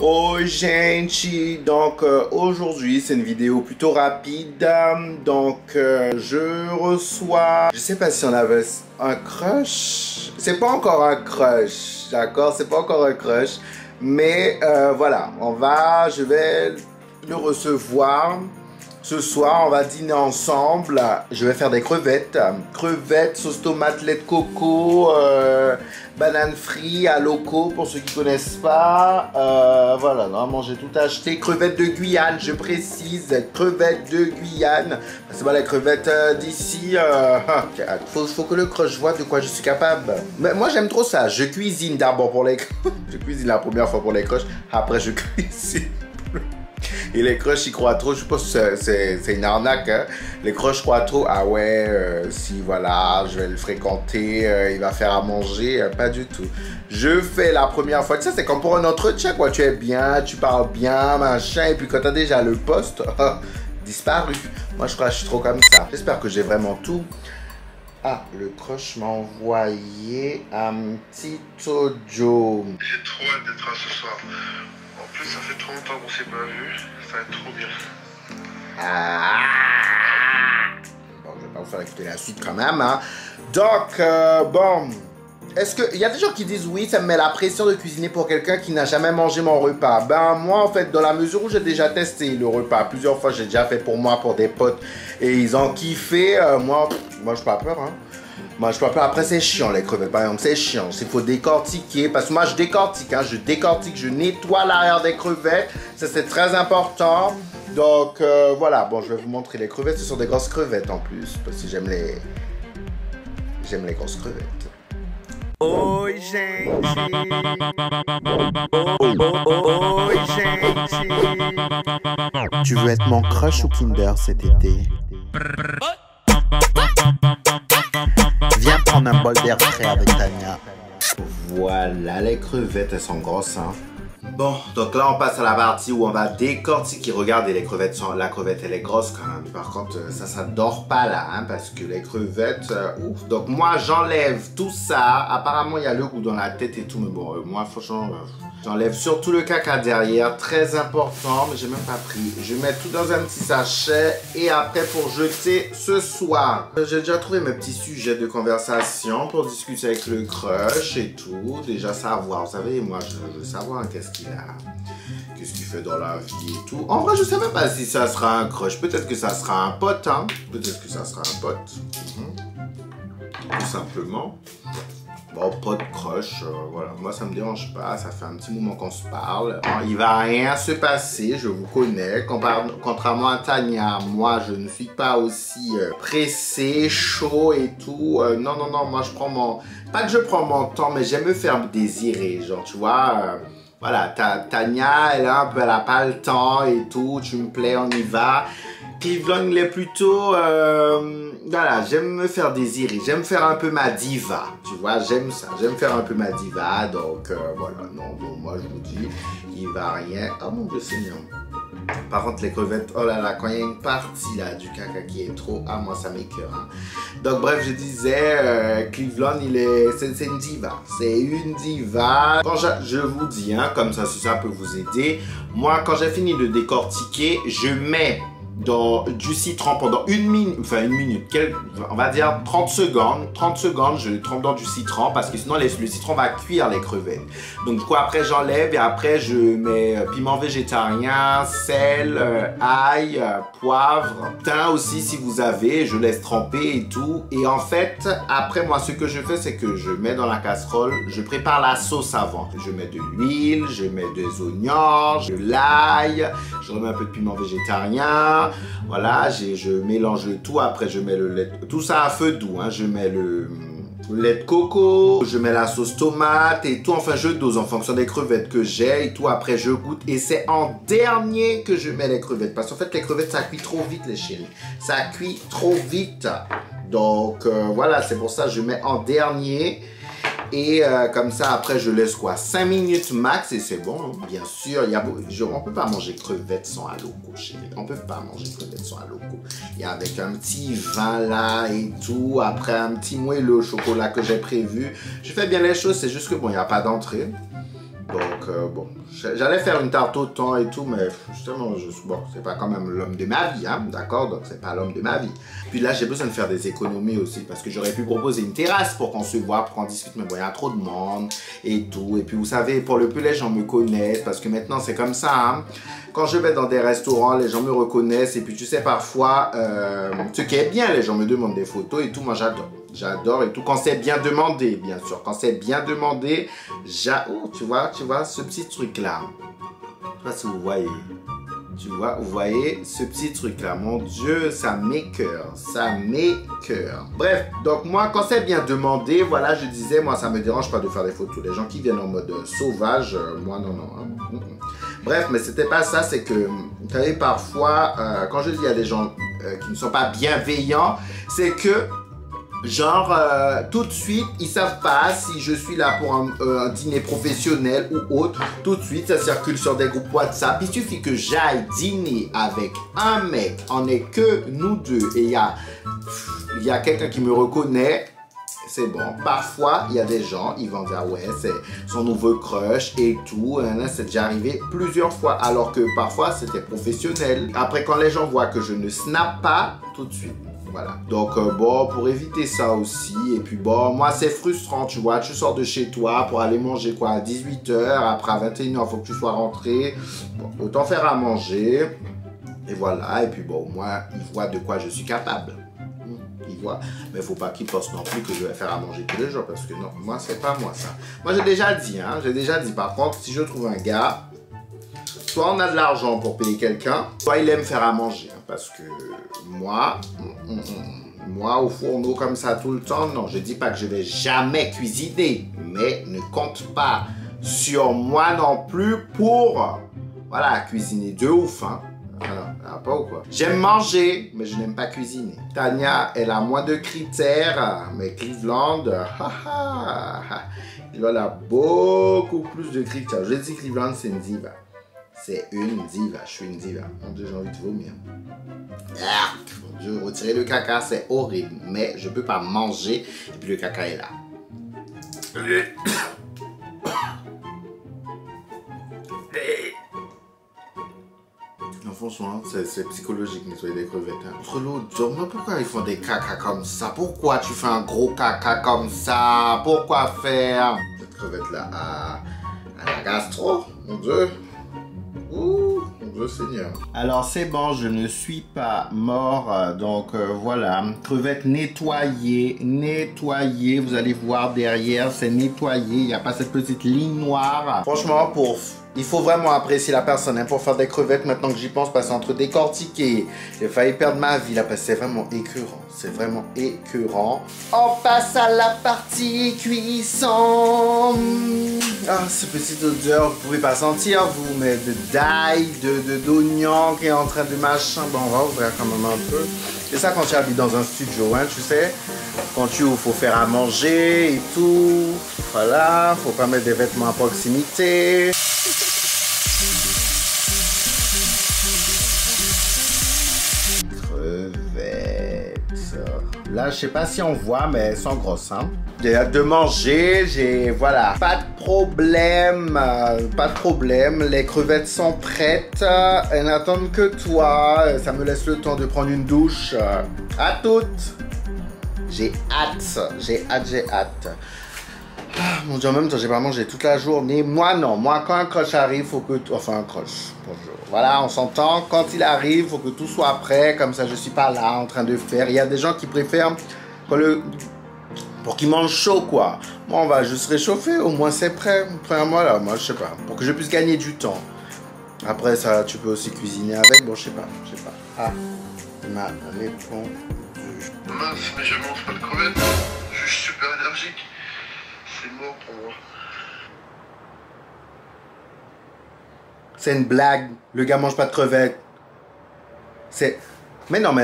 Oi gente, donc aujourd'hui c'est une vidéo plutôt rapide, donc je reçois, je sais pas si on avait un crush, c'est pas encore un crush, d'accord, c'est pas encore un crush, mais voilà, je vais le recevoir. Ce soir, on va dîner ensemble. Je vais faire des crevettes. Crevettes, sauce tomate, lait de coco, banane frite à loco pour ceux qui connaissent pas. Voilà, normalement j'ai tout acheté. Crevettes de Guyane, je précise. Crevettes de Guyane. C'est pas les crevettes d'ici. Faut que le crush voit de quoi je suis capable. Mais moi j'aime trop ça. Je cuisine d'abord pour les je cuisine la première fois pour les crushs. Après je cuisine. Et les crushs, ils croient trop, je pense que c'est une arnaque, hein. Les crushs croient trop, ah ouais, si voilà, je vais le fréquenter, il va faire à manger, pas du tout. Je fais la première fois, ça c'est comme pour un entretien, quoi, tu es bien, tu parles bien, machin, et puis quand t'as déjà le poste, disparu. Moi je crois que je suis trop comme ça. J'espère que j'ai vraiment tout. Ah, le crush m'a envoyé un petit audio. J'ai trop hâte d'être là ce soir. En plus, ça fait trop longtemps qu'on s'est pas vu. Ça va être trop bien. Bon, je vais pas vous faire écouter la suite quand même, hein. Donc, bon. Est-ce que... Il y a des gens qui disent, oui, ça me met la pression de cuisiner pour quelqu'un qui n'a jamais mangé mon repas. Ben, moi, en fait, dans la mesure où j'ai déjà testé le repas, plusieurs fois, j'ai déjà fait pour moi, pour des potes, et ils ont kiffé, moi, je pas peur, hein. Moi, je peux pas. Après, c'est chiant, les crevettes. Par exemple, c'est chiant. Il faut décortiquer. Parce que moi, je décortique. Hein, je nettoie l'arrière des crevettes. Ça, c'est très important. Donc, voilà. Bon, je vais vous montrer les crevettes. Ce sont des grosses crevettes en plus. Parce que j'aime les grosses crevettes. Oi, gente. Oi, gente. Tu veux être mon crush ou Kinder cet été? Viens prendre un bol d'air frais avec Tania. Voilà, les crevettes, elles sont grosses, hein. Bon, donc là, on passe à la partie où on va décortiquer. Regardez, la crevette, elle est grosse quand même. Par contre, ça dort pas là, hein, parce que les crevettes, ouf. Donc moi, j'enlève tout ça. Apparemment, il y a le goût dans la tête et tout, mais bon, moi, franchement... J'enlève surtout le caca derrière, très important, mais j'ai même pas pris. Je mets tout dans un petit sachet et après pour jeter ce soir. J'ai déjà trouvé mes petits sujets de conversation pour discuter avec le crush et tout. Déjà savoir, vous savez, moi je veux savoir qu'est-ce qu'il fait dans la vie et tout. En vrai, je sais même pas si ça sera un crush. Peut-être que ça sera un pote, hein. Peut-être que ça sera un pote. Tout simplement. Bon, pas de crush, voilà, moi ça me dérange pas, ça fait un petit moment qu'on se parle. Il va rien se passer, je vous connais, contrairement à Tania, moi je ne suis pas aussi pressé, chaud et tout. Non, moi je prends mon... Pas que je prends mon temps, mais j'aime me faire désirer, genre tu vois... Voilà, Tania, elle a pas le temps et tout, tu me plais, on y va. Cleveland, il est plutôt... voilà, j'aime me faire désirer, j'aime faire un peu ma diva, tu vois, j'aime ça, j'aime faire un peu ma diva, donc voilà, non, moi je vous dis, il va rien... Oh mon Dieu Seigneur. Par contre, les crevettes, oh là là, quand il y a une partie là du caca qui est trop, ah moi ça m'écoeure. Hein. Donc bref, je disais, Cleveland, c'est une diva, c'est une diva. Quand je vous dis, hein, comme ça, si ça peut vous aider, moi quand j'ai fini de décortiquer, je mets dans du citron pendant une minute, on va dire 30 secondes, je le trempe dans du citron parce que sinon le citron va cuire les crevettes. Donc du coup après j'enlève et après je mets piment végétarien, sel, ail, poivre, thym aussi si vous avez, je laisse tremper et tout. Et en fait, après moi ce que je fais c'est que je mets dans la casserole, je prépare la sauce avant. Je mets de l'huile, je mets des oignons, de l'ail, je remets un peu de piment végétarien. Voilà, je mélange le tout, après je mets le lait, tout ça à feu doux, hein. Je mets le lait de coco, je mets la sauce tomate et tout, enfin je dose en fonction des crevettes que j'ai et tout, après je goûte et c'est en dernier que je mets les crevettes, parce qu'en fait les crevettes ça cuit trop vite les chéris, ça cuit trop vite, donc voilà, c'est pour ça que je mets en dernier. Et comme ça, après, je laisse quoi 5 minutes max et c'est bon. Hein. Bien sûr, on peut pas manger crevettes sans aloco, chérie. On peut pas manger crevettes sans aloco. Il y a avec un petit vin là et tout. Après, un petit moelleux au chocolat que j'ai prévu. Je fais bien les choses, c'est juste que bon, il n'y a pas d'entrée. Donc, bon, j'allais faire une tarte au thon et tout, mais justement, bon, c'est pas quand même l'homme de ma vie, hein, d'accord? Donc, c'est pas l'homme de ma vie. Puis là, j'ai besoin de faire des économies aussi, parce que j'aurais pu proposer une terrasse pour qu'on se voit, pour qu'on discute, mais bon, il y a trop de monde et tout. Et puis, vous savez, pour le peu, les gens me connaissent, parce que maintenant, c'est comme ça, hein. Quand je vais dans des restaurants, les gens me reconnaissent, et puis, tu sais, parfois, ce qui est bien, les gens me demandent des photos et tout, moi, j'adore. J'adore et tout. Quand c'est bien demandé, bien sûr. Quand c'est bien demandé, oh, tu vois, ce petit truc-là. Je sais pas si vous voyez. Tu vois, vous voyez ce petit truc-là. Mon Dieu, ça m'écoeure. Ça m'écoeure. Bref, donc moi, quand c'est bien demandé, voilà, je disais, moi, ça me dérange pas de faire des photos. Les gens qui viennent en mode sauvage, moi, non, non. Hein. Bref, mais c'était pas ça. C'est que, vous savez, parfois, quand je dis à des gens qui ne sont pas bienveillants, c'est que genre, tout de suite, ils savent pas si je suis là pour un dîner professionnel ou autre. Tout de suite, ça circule sur des groupes WhatsApp. Il suffit que j'aille dîner avec un mec. On est que nous deux. Et il y a quelqu'un qui me reconnaît. C'est bon. Parfois, il y a des gens, ils vont dire, ouais, c'est son nouveau crush et tout. C'est déjà arrivé plusieurs fois. Alors que parfois, c'était professionnel. Après, quand les gens voient que je ne snap pas, tout de suite. Voilà. Donc, bon, pour éviter ça aussi, et puis bon, moi, c'est frustrant, tu vois, tu sors de chez toi pour aller manger, quoi, à 18h, après à 21h, il faut que tu sois rentré, bon, autant faire à manger, et voilà, et puis bon, moi, ils voient de quoi je suis capable, ils voient, mais il faut pas qu'ils pensent non plus que je vais faire à manger tous les jours, parce que non, moi, c'est pas moi, ça. Moi, j'ai déjà dit, par contre, si je trouve un gars, soit on a de l'argent pour payer quelqu'un, soit il aime faire à manger, hein, parce que moi, au fourneau comme ça tout le temps, non, je dis pas que je vais jamais cuisiner, mais ne compte pas sur moi non plus pour, voilà, cuisiner de ouf, hein. Alors, pas ou quoi. J'aime manger, mais je n'aime pas cuisiner. Tania, elle a moins de critères, mais Cleveland, Cleveland a beaucoup plus de critères. Je dis Cleveland, c'est une diva. C'est une diva, je suis une diva. Mon Dieu, j'ai envie de vomir. Ah, mon Dieu, retirer le caca, c'est horrible. Mais je peux pas manger et puis le caca est là. Non, franchement, c'est psychologique nettoyer des crevettes. Hein. Entre l'autre job, mais pourquoi ils font des caca comme ça? Pourquoi tu fais un gros caca comme ça? Pourquoi faire? Cette crevette-là à la gastro, mon Dieu. Ouh, mon Dieu Seigneur. Alors c'est bon, je ne suis pas mort, donc voilà, crevette nettoyée, vous allez voir derrière, c'est nettoyé, il n'y a pas cette petite ligne noire. Franchement, il faut vraiment apprécier la personne hein, pour faire des crevettes maintenant que j'y pense, parce qu'entre décortiquer, j'ai failli perdre ma vie là, parce que c'est vraiment écœurant. C'est vraiment écœurant. On passe à la partie cuisson. Ah, cette petite odeur, vous pouvez pas sentir, vous, mais de d'ail, d'oignon qui est en train de machin. Bon, on va ouvrir quand même un peu. C'est ça quand tu habites dans un studio, hein, tu sais. Quand tu ouvres, faut faire à manger et tout. Voilà, faut pas mettre des vêtements à proximité. Là, je sais pas si on voit, mais elles sont grosses, hein. J'ai hâte de manger, voilà. Pas de problème, Les crevettes sont prêtes. Elles n'attendent que toi. Ça me laisse le temps de prendre une douche. À toutes. J'ai hâte. Ah, mon Dieu, en même temps, j'ai pas mangé toute la journée. Moi, non. Moi, quand un crush arrive, faut que... Enfin, un crush. Bonjour. Voilà, on s'entend. Quand il arrive, faut que tout soit prêt. Comme ça, je suis pas là en train de faire. Il y a des gens qui préfèrent pour qu'ils mangent chaud, quoi. Moi, on va juste réchauffer. Au moins, c'est prêt. Moi, là, moi, je sais pas. Pour que je puisse gagner du temps. Après, ça, tu peux aussi cuisiner avec. Bon, je sais pas. Ah, ma réponse. Mince, mais je mange pas de crevettes. Je suis super énergique. C'est mort pour moi. C'est une blague. Le gars mange pas de crevettes. Mais non.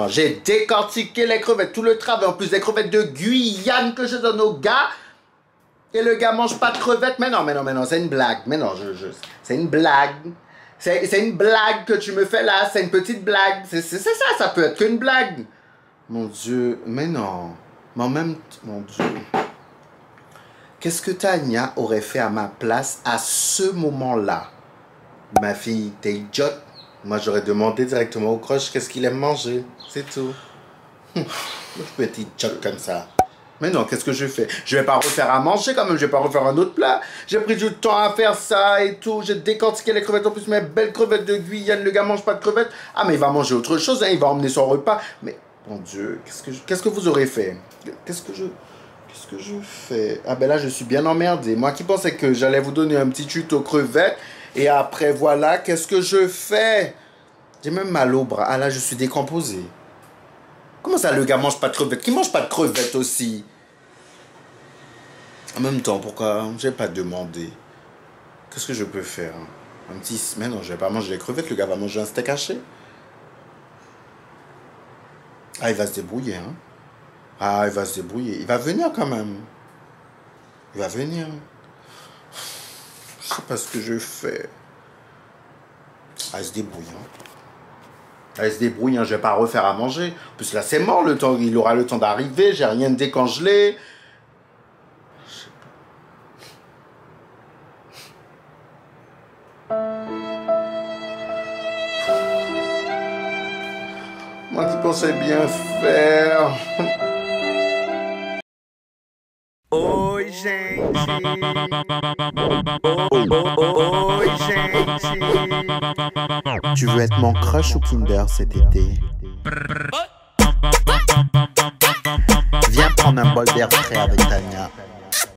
J'ai décortiqué les crevettes. Tout le travail. En plus des crevettes de Guyane que je donne au gars. Et le gars mange pas de crevettes. Mais non. C'est une blague. Mais non, c'est une blague. C'est une blague que tu me fais là. C'est une petite blague. C'est ça peut être qu'une blague. Mon Dieu. Mais non. Mais en même temps, mon Dieu. Qu'est-ce que Tania aurait fait à ma place à ce moment-là? Ma fille, t'es idiote. Moi, j'aurais demandé directement au crush qu'est-ce qu'il aime manger. C'est tout. Petite idiote comme ça. Mais non, qu'est-ce que je fais? Je vais pas refaire à manger quand même, je vais pas refaire un autre plat. J'ai pris du temps à faire ça et tout. J'ai décortiqué les crevettes. En plus, mes belles crevettes de Guyane. Le gars mange pas de crevettes. Ah, mais il va manger autre chose, hein. Il va emmener son repas. Mais, mon Dieu, qu'est-ce que vous aurez fait? Qu'est-ce que je fais? Ah, ben là, je suis bien emmerdé. Moi qui pensais que j'allais vous donner un petit tuto crevettes. Et après, voilà, qu'est-ce que je fais? J'ai même mal au bras. Ah, là, je suis décomposé. Comment ça, le gars mange pas de crevettes? Qui mange pas de crevettes aussi? En même temps, pourquoi j'ai pas demandé? Qu'est-ce que je peux faire? Un petit... Mais non, je vais pas manger les crevettes. Le gars va manger un steak haché. Ah, il va se débrouiller, hein? Ah, il va se débrouiller. Il va venir quand même. Il va venir. Je sais pas ce que je fais. Ah, il se débrouille, hein? Elle se débrouille, hein, je vais pas refaire à manger. En plus là c'est mort, le temps, il aura le temps d'arriver, j'ai rien décongelé. Moi qui pensais bien faire. Oi, gente. Oi, gente. Tu veux être mon crush ou Kinder cet été? Viens prendre un bol d'air frais avec Tania.